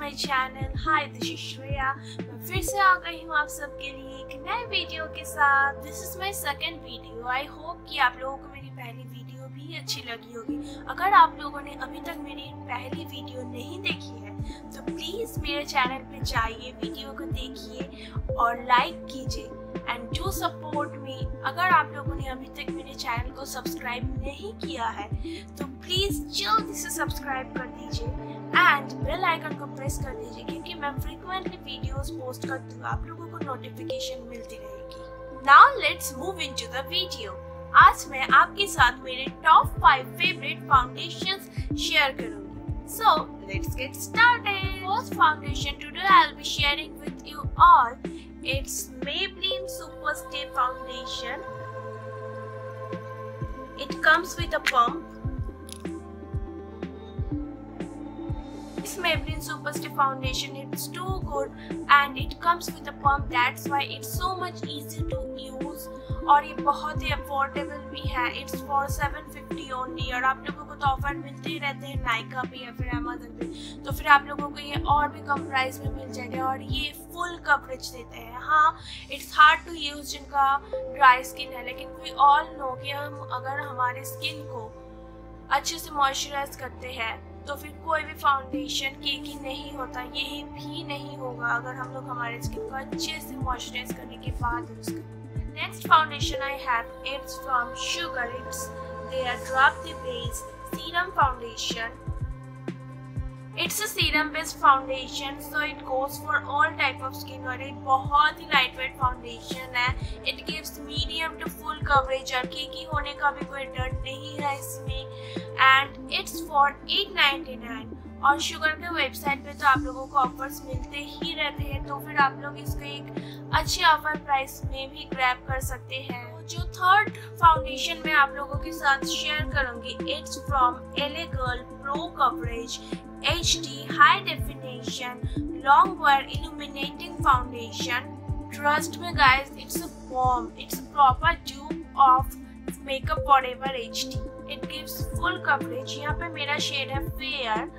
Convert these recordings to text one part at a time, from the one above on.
My channel. Hi, this is Shreya. मैं फिर से आ गई हूँ आप सबके लिए एक नए वीडियो के साथ। This is my second video. I hope कि आप लोगों को मेरी पहली वीडियो भी अच्छी लगी होगी। अगर आप लोगों ने अभी तक मेरी पहली वीडियो नहीं देखी है तो प्लीज मेरे चैनल पे जाइए, वीडियो को देखिए और लाइक कीजिए एंड डू सपोर्ट मी। अगर आप लोगों ने अभी तक मेरे चैनल को सब्सक्राइब नहीं किया है तो प्लीज जल्दी से सब्सक्राइब कर दीजिए एंड बेल आइकन को प्रेस कर दीजिए, क्योंकि मैं फ्रीक्वेंटली वीडियोस पोस्ट करती हूँ, आप लोगों को नोटिफिकेशन मिलती रहेगी। Now let's move into the video. आज मैं आपके साथ मेरे टॉप 5 फेवरेट फाउंडेशंस शेयर करूंगी। So let's get started. First foundation today I'll be sharing with you all. It's Maybelline Super Stay Foundation. It comes with a pump. This Maybelline Super Stay Foundation, it's too good and it comes with a pump. That's why it's so much easy to use और ये बहुत ही affordable भी है। It's for 750 only और आप लोगों को तो ऑफर मिलते ही रहते हैं नाइका पे या फिर अमेज़न पे, तो फिर आप लोगों को ये और भी कम प्राइस में मिल जाएगा और ये फुल कवरेज देते हैं। हाँ, इट्स हार्ड टू यूज जिनका ड्राई स्किन है, लेकिन वी ऑल नो कि हम अगर हमारे स्किन को अच्छे से मॉइस्चराइज करते हैं तो फिर कोई भी फाउंडेशन केकी नहीं होता। ये भी नहीं होगा अगर हम लोग हमारे स्किन को अच्छे से मॉइस्चराइज करने के बाद यूज करें। Next foundation I have, it's from Sugar. It's their Drop the Beige Serum Foundation. It's a serum based foundation, so it goes for all type of skin और ये बहुत ही lightweight foundation है। It gives medium to full coverage और केकी होने का भी कोई डर नहीं है इसमें। And it's for $8.99 और शुगर के वेबसाइट पे तो आप लोगों को ऑफर्स मिलते ही रहते हैं, तो फिर आप लोग इसको एक अच्छे ऑफर प्राइस में भी ग्रैब कर सकते हैं। जो थर्ड फाउंडेशन मैं आप लोगों के साथ शेयर करूंगी, it's from LA Girl Pro Coverage HD High Definition Long Wear Illuminating Foundation. Trust me guys, it's a bomb. It's a proper dupe of Makeup Forever HD. It gives full coverage. यहाँ पे मेरा shade है fair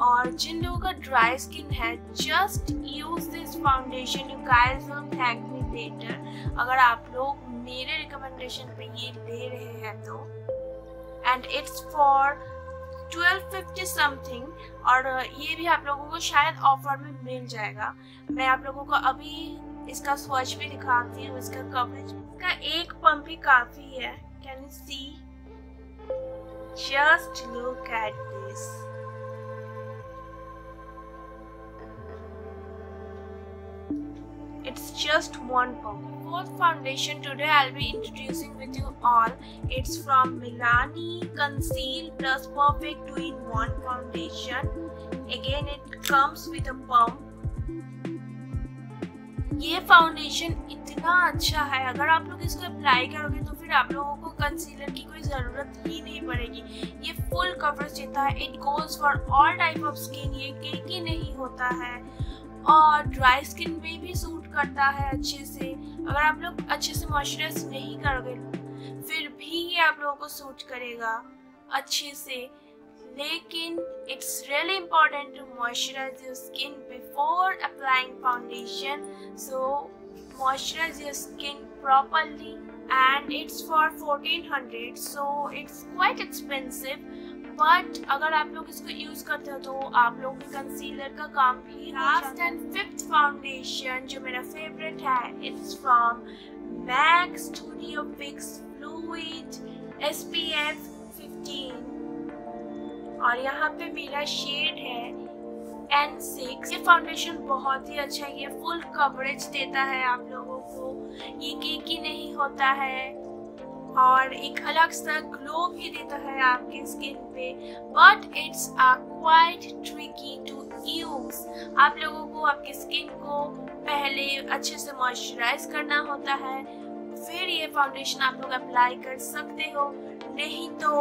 और जिन लोगों का dry skin है, just use this foundation, you guys will thank me later अगर आप लोग मेरे रिकमेंडेशन पे ये ले रहे हैं तो। एंड इट्स फॉर 1250 समथिंग और ये भी आप लोगों को शायद ऑफर में मिल जाएगा। मैं आप लोगों को अभी इसका स्वच्छ भी दिखाती हूँ, इसका कवरेज। इसका एक पंप ही काफी है। Can you see? Just look at this. It's just one pump. Fourth foundation today I'll be introducing with you all. It's from Milani Conceal Plus Perfect 2-in-1 Foundation. Again it comes with a pump. ये foundation इतना अच्छा है, अगर आप लोग इसको apply करोगे तो फिर आप लोगों को कंसीलर की कोई ज़रूरत ही नहीं पड़ेगी। ये फुल कवरेज देता है। It goes for all type of skin. ये केकी नहीं होता है और ड्राई स्किन में भी सूट करता है अच्छे से। अगर आप लोग अच्छे से मॉइस्चराइज नहीं करोगे फिर भी ये आप लोगों को सूट करेगा अच्छे से, लेकिन it's really important to moisturise your skin before applying foundation, so moisturise your skin properly. And it's for 1400, so it's quite expensive, but अगर आप लोग इसको यूज करते हो तो आप लोग के कंसीलर का काम भी। लास्ट एंड फिफ्थ फाउंडेशन जो मेरा फेवरेट है, it's from MAC studio fix fluid SPF 15 और यहाँ पे मेरा शेड है N6। ये फाउंडेशन बहुत ही अच्छा है। ये फुल कवरेज देता है आप लोगों को, ये केकी नहीं होता है और एक अलग सा ग्लो भी देता है आपके स्किन पे, but it's quite tricky to use. आप लोगों को आपके स्किन को पहले अच्छे से मॉइस्चराइज करना होता है, फिर ये फाउंडेशन आप लोग अप्लाई कर सकते हो, नहीं तो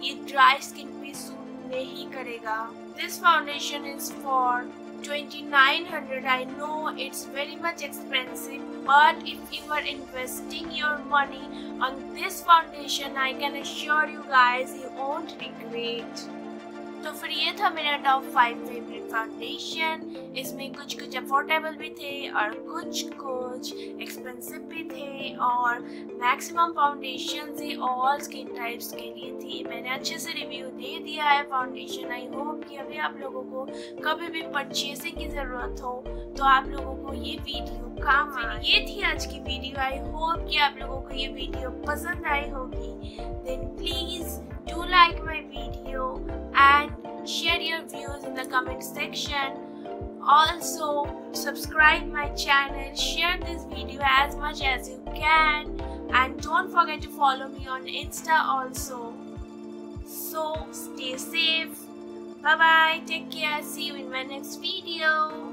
ये ड्राई स्किन पे सूट नहीं करेगा। This foundation is for 2900. I know it's very much expensive, but if you are investing your money on this foundation, I can assure you guys you won't regret. तो फिर ये था मेरा top 5 favourite foundation. इसमें कुछ affordable भी थे और कुछ एक्सपेंसिव भी थे, और मैक्सिमम फाउंडेशन ही ऑल स्किन टाइप्स के लिए थी। मैंने अच्छे से रिव्यू दे दिया है फाउंडेशन। आई होप कि अभी आप लोगों को कभी भी परचेसिंग की ज़रूरत हो तो आप लोगों को ये वीडियो काम आए। ये थी आज की वीडियो। आई होप कि आप लोगों को ये वीडियो पसंद आई होगी। Then please do like my video and share your views in the comment section. Also subscribe my channel, share this video as much as you can, and don't forget to follow me on Insta also. So stay safe, bye bye, take care, see you in my next video.